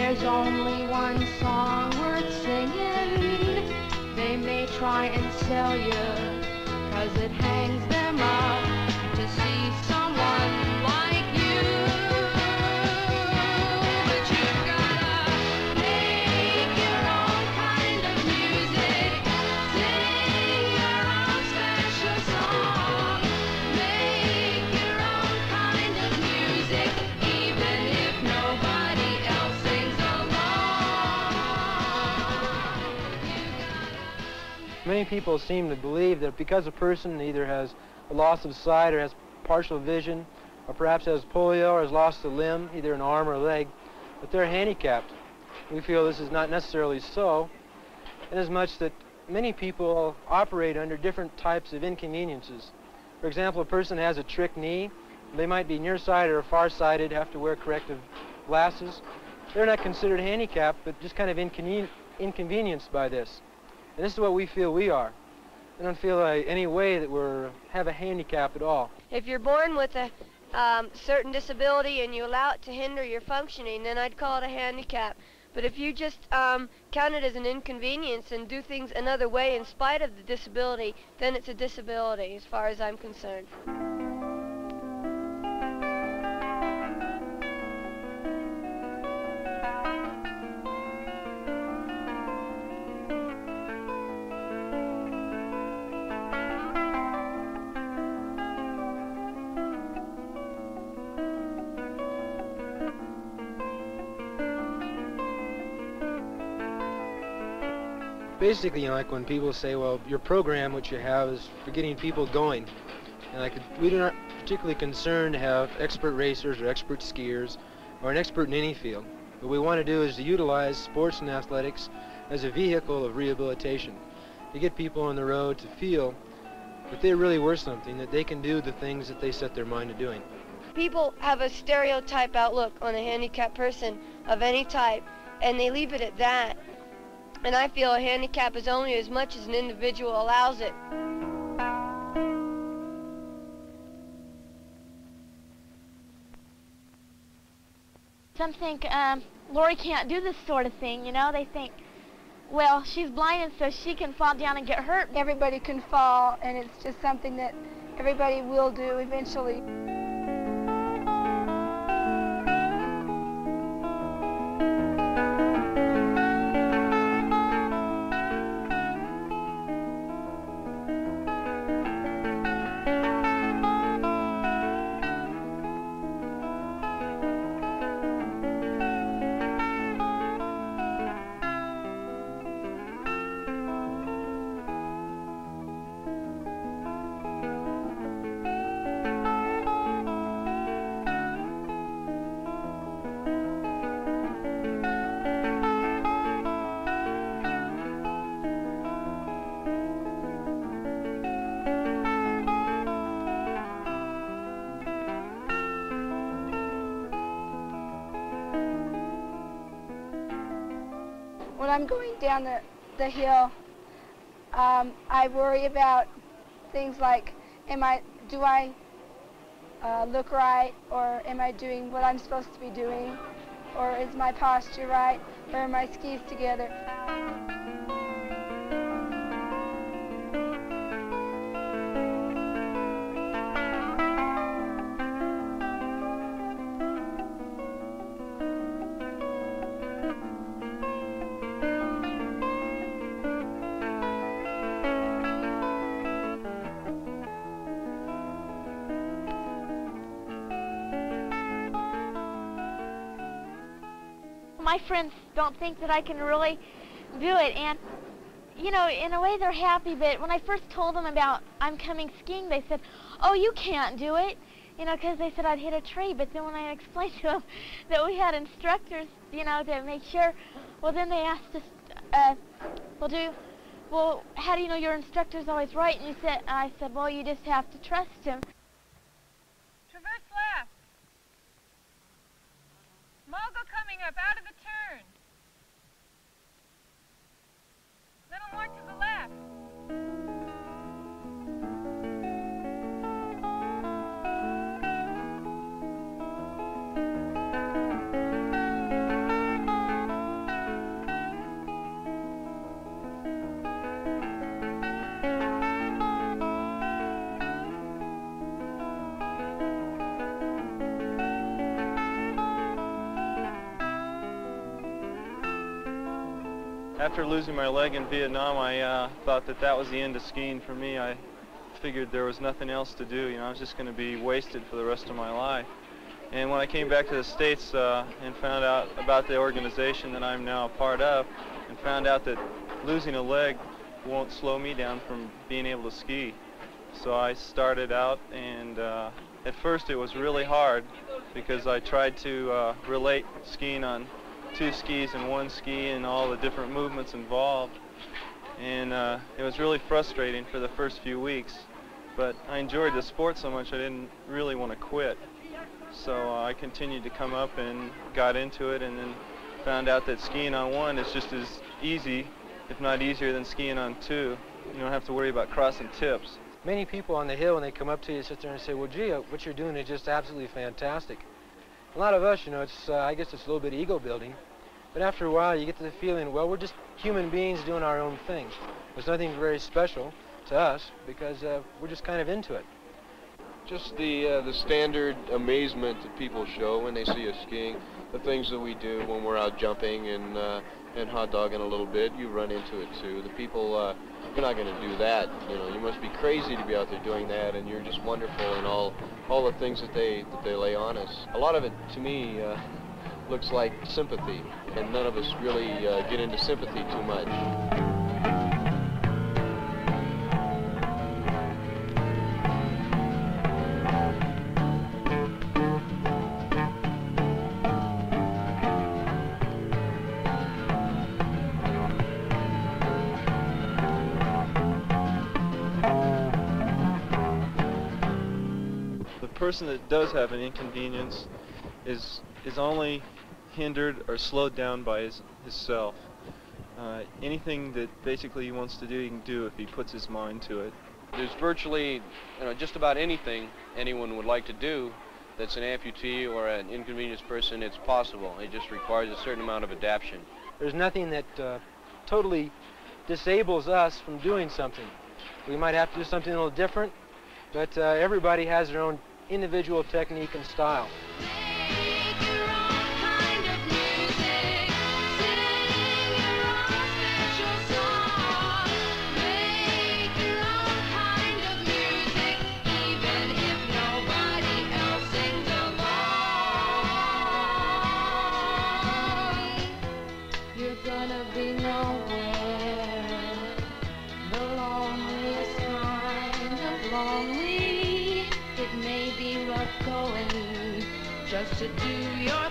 there's only one song worth singing, they may try and sell you, 'cause it hangs them up to see someone like you. But you've gotta make your own kind of music, sing your own special song, make your own kind of music, even if nobody else sings along. Many people seem to believe that because a person either has a loss of sight or has partial vision, or perhaps has polio or has lost a limb, either an arm or a leg, that they're handicapped. We feel this is not necessarily so, inasmuch that many people operate under different types of inconveniences. For example, a person has a trick knee, they might be nearsighted or farsighted, have to wear corrective glasses. They're not considered handicapped, but just kind of inconvenienced by this. And this is what we feel we are. We don't feel any way that we have a handicap at all. If you're born with a certain disability and you allow it to hinder your functioning, then I'd call it a handicap. But if you just count it as an inconvenience and do things another way in spite of the disability, then it's a disability as far as I'm concerned. Basically, like when people say, well, your program, which you have, is for getting people going. And we are not particularly concerned to have expert racers or expert skiers or an expert in any field. What we want to do is to utilize sports and athletics as a vehicle of rehabilitation, to get people on the road to feel that they're really worth something, that they can do the things that they set their mind to doing. People have a stereotype outlook on a handicapped person of any type, and they leave it at that. And I feel a handicap is only as much as an individual allows it. Some think Lori can't do this sort of thing, you know. They think, well, she's blind and so she can fall down and get hurt. Everybody can fall, and it's just something that everybody will do eventually. When I'm going down the hill, I worry about things like, do I look right, or am I doing what I'm supposed to be doing, or is my posture right, or are my skis together? My friends don't think that I can really do it, and you know, in a way they're happy, but when I first told them about I'm coming skiing, they said, oh, you can't do it, you know, because they said I'd hit a tree. But then when I explained to them that we had instructors, you know, to make sure, well, then they asked us, well, how do you know your instructor's always right? And I said, well, you just have to trust him. Traverse left. Mogul coming up out of the turn. Little more to the left. After losing my leg in Vietnam, I thought that was the end of skiing for me. I figured there was nothing else to do. I was just going to be wasted for the rest of my life. And when I came back to the States and found out about the organization that I'm now a part of, and found out that losing a leg won't slow me down from being able to ski. So I started out, and at first it was really hard because I tried to relate skiing on 2 skis and 1 ski and all the different movements involved. And it was really frustrating for the first few weeks. But I enjoyed the sport so much I didn't really want to quit. So I continued to come up and got into it, and then found out that skiing on 1 is just as easy, if not easier, than skiing on 2. You don't have to worry about crossing tips. Many people on the hill, when they come up to you, sit there and say, well, gee, what you're doing is just absolutely fantastic. A lot of us, it's I guess it's a little bit ego building, but after a while you get to the feeling, well, we're just human beings doing our own thing. There's nothing very special to us because we're just kind of into it. Just the standard amazement that people show when they see us skiing, the things that we do when we're out jumping and hot dogging a little bit, you run into it too. The people, you're not going to do that. You must be crazy to be out there doing that, and you're just wonderful in all the things that they lay on us. A lot of it, to me, looks like sympathy, and none of us really get into sympathy too much. The person that does have an inconvenience is only hindered or slowed down by his self. Anything that basically he wants to do, he can do if he puts his mind to it. There's virtually just about anything anyone would like to do that's an amputee or an inconvenienced person. It's possible. It just requires a certain amount of adaptation. There's nothing that totally disables us from doing something. We might have to do something a little different, but everybody has their own individual technique and style. Make your own kind of music, sing your own special song. Make your own kind of music, even if nobody else sings along. You're gonna be nowhere, the loneliest kind of lonely. It may be rough going just to do your